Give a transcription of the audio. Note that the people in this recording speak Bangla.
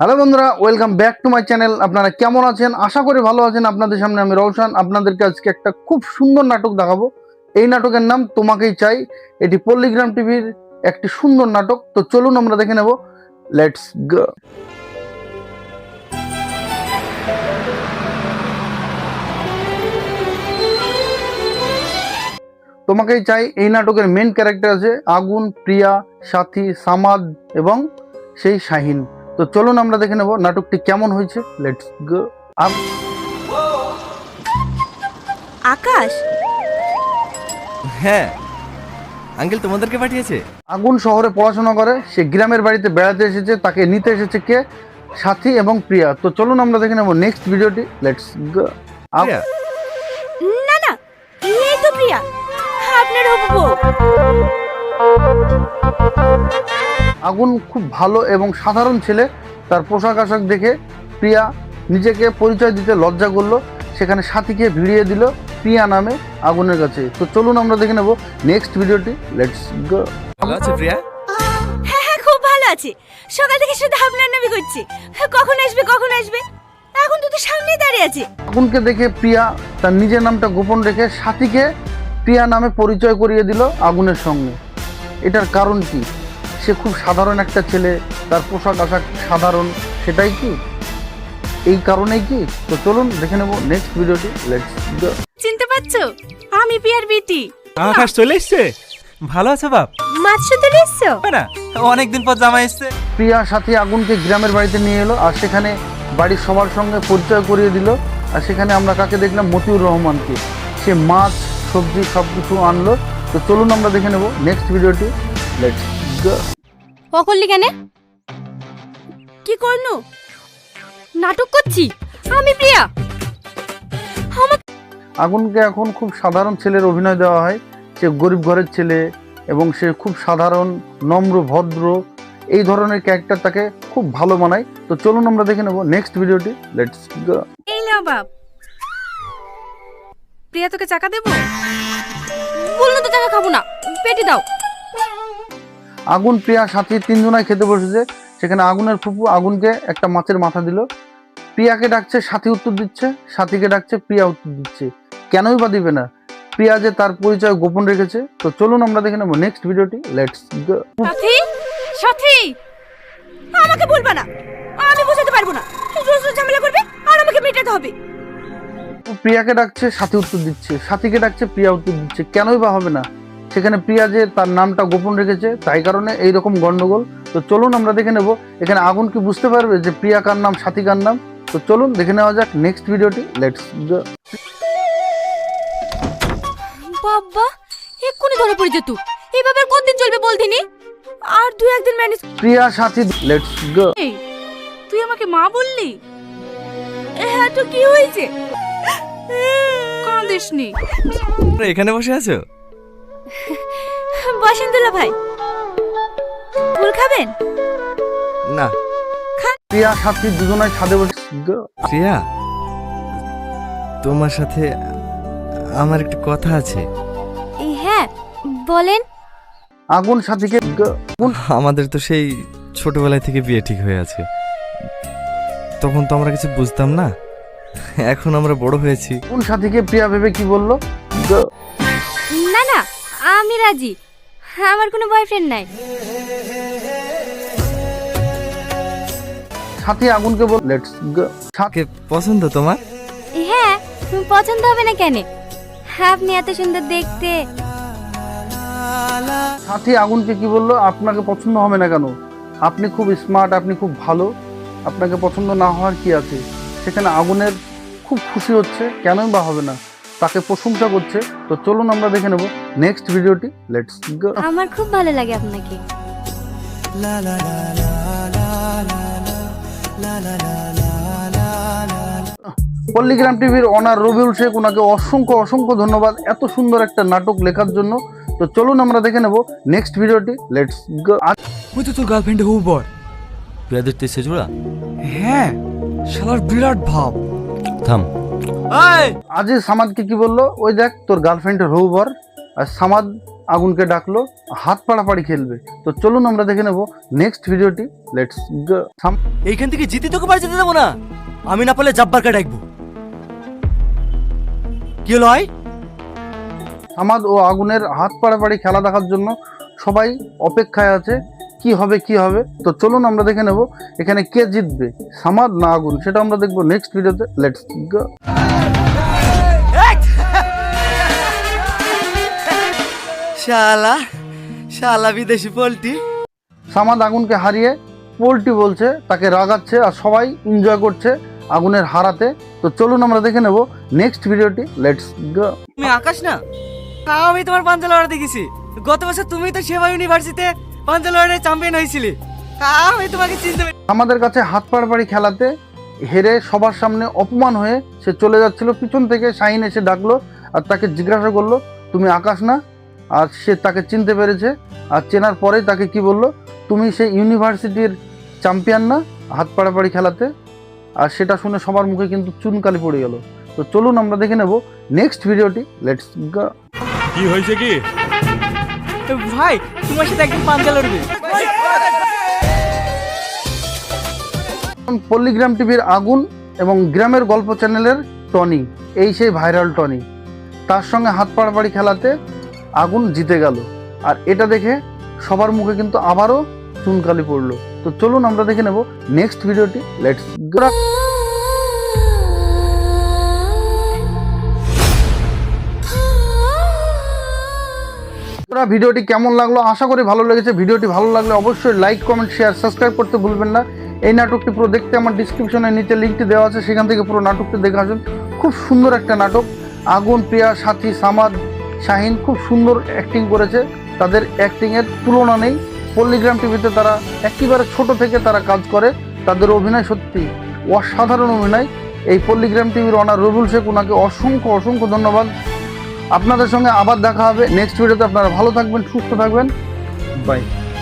হ্যালো বন্ধুরা, welcome back to my channel. আপনারা কেমন আছেন? আশা করি ভালো আছেন। আপনাদের সামনে আমি রওশন। আপনাদেরকে আজকে একটা খুব সুন্দর নাটক দেখাবো। এই নাটকের নাম তোমাকেই চাই। এটি পল্লীগ্রাম টিভির একটি সুন্দর নাটক। তো চলুন আমরা দেখে নেব। Let's go. তোমাকেই চাই এই নাটকের মেন ক্যারেক্টার আছে আগুন, প্রিয়া, সাথী, সামাদ এবং সেই শাহিন। তো চলুন আমরা দেখে নেব নাটকটি কেমন হয়েছে। Let's go. আকাশ, হ্যাঁ আঙ্কেল তোমাদেরকে পাঠিয়েছে। আগুন শহরে পড়াশোনা করে, সে গ্রামের বাড়িতে বেড়াতে এসেছে। তাকে নিতে এসেছে কে? সাথী এবং প্রিয়া। তো চলুন আমরা দেখে নেব নেক্সট ভিডিওটি। Let's go. প্রিয়া? না না, এই তো প্রিয়া, আপনার হবু বউ। আগুন খুব ভালো এবং সাধারণ ছেলে। তার পোশাক আশাক দেখে প্রিয়া নিজেকে পরিচয় দিতে লজ্জা করলো। সেখানে সাথীকে ভিড়িয়ে দিল প্রিয়া নামে আগুনের কাছে। তো চলুন আমরা দেখে নেব নেক্সট ভিডিওটি। লেটস গো। ভালো আছে প্রিয়া? হ্যাঁ হ্যাঁ, খুব ভালো আছে। সকাল থেকে শুধু আপনার নামই করছি, কখন আসবে কখন আসবে। এখন তো সামনেই দাঁড়িয়ে আছে। আগুনকে দেখে প্রিয়া তার নিজের নামটা গোপন রেখে সাথীকে প্রিয়া নামে পরিচয় করিয়ে দিল আগুনের সঙ্গে। এটার কারণ কি? সে খুব সাধারণ একটা ছেলে, তার পোশাক আশাক সাধারণ, সেটাই কি এই কারণেই কি? তো চলুন দেখে নেব নেক্সট ভিডিওটি। লেটস গো। চিনতে পারছো? আমি প্রিয়ার বিটি। আকাশ চলে এসছে। ভালো আছে বাপ? মাছ শুধু এসছো না, অনেকদিন পর জামাই এসছে। প্রিয়া সাথী আগুনকে গ্রামের বাড়িতে নিয়ে এলো আর সেখানে বাড়ির সবার সঙ্গে পরিচয় করিয়ে দিল। আর সেখানে আমরা কাকে দেখলাম? মতিউর রহমানকে। সে মাছ সবজি সব কিছু আনলো। তো চলুন আমরা দেখে নেব নেক্সট ভিডিওটি। লেটস গো। ও করলি কেন? কি করলো? নাটক করছি আমি প্রিয়া। আগুনকে এখন খুব সাধারণ ছেলের অভিনয় দেওয়া হয়। সে গরিব ঘরের ছেলে এবং সে খুব সাধারণ, নম্র, ভদ্র, এই ধরনের ক্যারেক্টার তাকে খুব ভালো মানায়। তো চলুন আমরা দেখে নেব নেক্সট ভিডিওটি। লেটস গো। এই নাও বাপ, প্রিয়া তোকে চাকা দেবো? বললো তো চাকা খাবো না, পেটে দাও। আগুন, প্রিয়া, সাথী তিনজনাই খেতে বসেছে। সেখানে আগুনের ফুপু আগুনকে একটা মাছের মাথা দিল। প্রিয়াকে ডাকছে, সাথী উত্তর দিচ্ছে। সাথীকে ডাকছে, প্রিয়া উত্তর দিচ্ছে। কেনই বা দিবে না? প্রিয়া যে তার পরিচয় গোপন রেখেছে। তো চলুন আমরা দেখে নেব নেক্সট ভিডিওটি। লেটস গো। সাথী, সাথী, আমাকে বলবা না, আমি বোঝাতে পারবো না। রোজ রোজ ঝামেলা করবে আর আমাকে মেটাতে হবে। প্রিয়াকে ডাকছে, সাথী উত্তর দিচ্ছে। সাথীকে ডাকছে, প্রিয়া উত্তর দিচ্ছে। কেনই বা হবে না? সেখানে প্রিয়া যে তার নামটা গোপন রেখেছে, তাই কারণে এইরকম গন্ডগোল। তো চলুন আমরা দেখে নেব এখানে আগুন কি বুঝতে পারবে যে প্রিয়া কার নাম, সাথী কার নাম। তো চলুন দেখে নেওয়া যাক নেক্সট ভিডিওটি। লেটস গো। বাবা, এক্ষুনি ধরে পড়ে যেত। এইভাবে আর কতদিন চলবে বলদিনি? আর দু একদিন manage. Priya, Sathi, let's go. এই, তুই আমাকে মা বললি? হ্যাঁ, তো কি হয়েছে? কাঁদিসনি। এখানে বসে আছো? বসেন দুলা ভাই, ফুল খাবেন? না। প্রিয়া, সাথী দুজনাই ছাদে বসে গো। প্রিয়া, তোমার সাথে আমার একটা কথা আছে। হ্যাঁ বলেন। আগুন সাথীকে গো। আমাদের তো সেই ছোটবেলায় থেকে বিয়ে ঠিক হয়ে আছে। তখন তো আমরা কিছু বুঝতাম না, এখন আমরা বড় হয়েছি। আগুন সাথীকে প্রিয়া ভেবে কি বললো? গো। না না, আমি রাজি। আমার কোনো বয়ফ্রেন্ড নাই। সাথী আগুনকে বল, লেটস গো। কে পছন্দ তোমার? হ্যাঁ, পছন্দ হবে না কেন? আপনি এত সুন্দর দেখতে। সাথী আগুনকে কি বললো? আপনাকে পছন্দ হবে না কেন? আপনি খুব স্মার্ট, আপনি খুব ভালো, আপনাকে পছন্দ না হওয়ার কি আছে? সেখানে আগুনের খুব খুশি হচ্ছে, কেনই বা হবে না, তাকে প্রশংসা করছে। তো চলুন আমরা দেখে নেব নেক্সট ভিডিওটি। লেটস গো। আমার খুব ভালো লাগে আপনাকে। পল্লীগ্রাম টিভির অনার রবিউল শেখ, ওনাকে অসংখ্য অসংখ্য ধন্যবাদ এত সুন্দর একটা নাটক লেখার জন্য। তো চলুন আমরা দেখে নেব নেক্সট ভিডিওটি। লেটস গো। ওই তো তোর গার্লফ্রেন্ড হবু বর। প্রিয়া দেখতে এসে জোড়া? হ্যাঁ, শালার বিরাট ভাব। থাম। এই, আজ সামাদকে কি বললো? ওই দেখ তোর গার্লফ্রেন্ডের হবু বর। আর সামাদ আগুনকে ডাকলো হাত পাড়াপাড়ি খেলবে। তো চলুন আমরা দেখে নেব নেক্সট ভিডিওটি। লেটস গো। এইখান থেকে জিতে তোকে বাড়ি যেতে দেবো না, আমি না পারলে জব্বারকে ডাকবো। কি হলো ভাই? সামাদ ও আগুনের হাত পাড়াপাড়ি খেলা দেখার জন্য সবাই অপেক্ষায় আছে, কি হবে কি হবে। তো চলুন আমরা দেখে নেব এখানে কে জিতবে, সামাদ না আগুন, সেটা আমরা দেখবো নেক্সট ভিডিওতে। Let's go. শালা শালা বিদেশি পোল্ট্রি। সামাদ আগুনকে হারিয়ে পোল্ট্রি বলছে, তাকে রাগাচ্ছে, আর সবাই এনজয় করছে আগুনের হারাতে। তো চলুন আমরা দেখে নেব নেক্সট ভিডিওটি। লেটস গো। তুমি আকাশ না? আমি তোমার পাঞ্জা লড়া দেখেছি। গত বছর তুমি তো সেবা ইউনিভার্সিটিতে পাঞ্জা লড়াই চ্যাম্পিয়ন হয়েছিলে। আমি তোমাকে চিনতে পারি। আমাদের কাছে হাত পাড়াপাড়ি খেলাতে হেরে সবার সামনে অপমান হয়ে সে চলে যাচ্ছিল। পিছন থেকে শাহিন এসে ডাকলো আর তাকে জিজ্ঞাসা করলো তুমি আকাশ না? আর সে তাকে চিনতে পেরেছে, আর চেনার পরেই তাকে কি বললো, তুমি সেই ইউনিভার্সিটির চ্যাম্পিয়ন না হাত পাড়াপাড়ি খেলাতে? আর সেটা শুনে সবার মুখে কিন্তু চুনকালি পড়ে গেল। তো চলুন আমরা দেখে নেব নেক্সট ভিডিওটি। লেটস গো। কি হয়েছে কি? ভাই তোমার সাথে একদিন পাঞ্জা লড়বে। পল্লীগ্রাম টিভির আগুন এবং গ্রামের গল্প চ্যানেলের টনি, এই সেই ভাইরাল টনি, তার সঙ্গে হাত পাড়াপাড়ি খেলাতে আগুন জিতে গেল। আর এটা দেখে সবার মুখে কিন্তু আবারও চুনকালি পড়লো। তো চলুন আমরা দেখে নেব নেক্সট ভিডিওটি। লেটস গো। ভিডিওটি কেমন লাগলো, আশা করি ভালো লেগেছে। ভিডিওটি ভালো লাগলে অবশ্যই লাইক কমেন্ট শেয়ার সাবস্ক্রাইব করতে ভুলবেন না। এই নাটকটি পুরো দেখতে আমার ডিসক্রিপশনের নিচে লিঙ্কটি দেওয়া আছে, সেখান থেকে পুরো নাটকটি দেখে আসুন। খুব সুন্দর একটা নাটক। আগুন, প্রিয়া, সাথী, সামাদ, শাহিন খুব সুন্দর অ্যাক্টিং করেছে। তাদের অ্যাক্টিংয়ের তুলনা নেই। পল্লীগ্রাম টিভিতে তারা একেবারে ছোট থেকে তারা কাজ করে, তাদের অভিনয় সত্যি অসাধারণ অভিনয়। এই পল্লীগ্রাম টিভির অনার রবিউল শেখ, ওনাকে অসংখ্য অসংখ্য ধন্যবাদ। আপনাদের সঙ্গে আবার দেখা হবে নেক্সট ভিডিওতে। আপনারা ভালো থাকবেন, সুস্থ থাকবেন, বাই।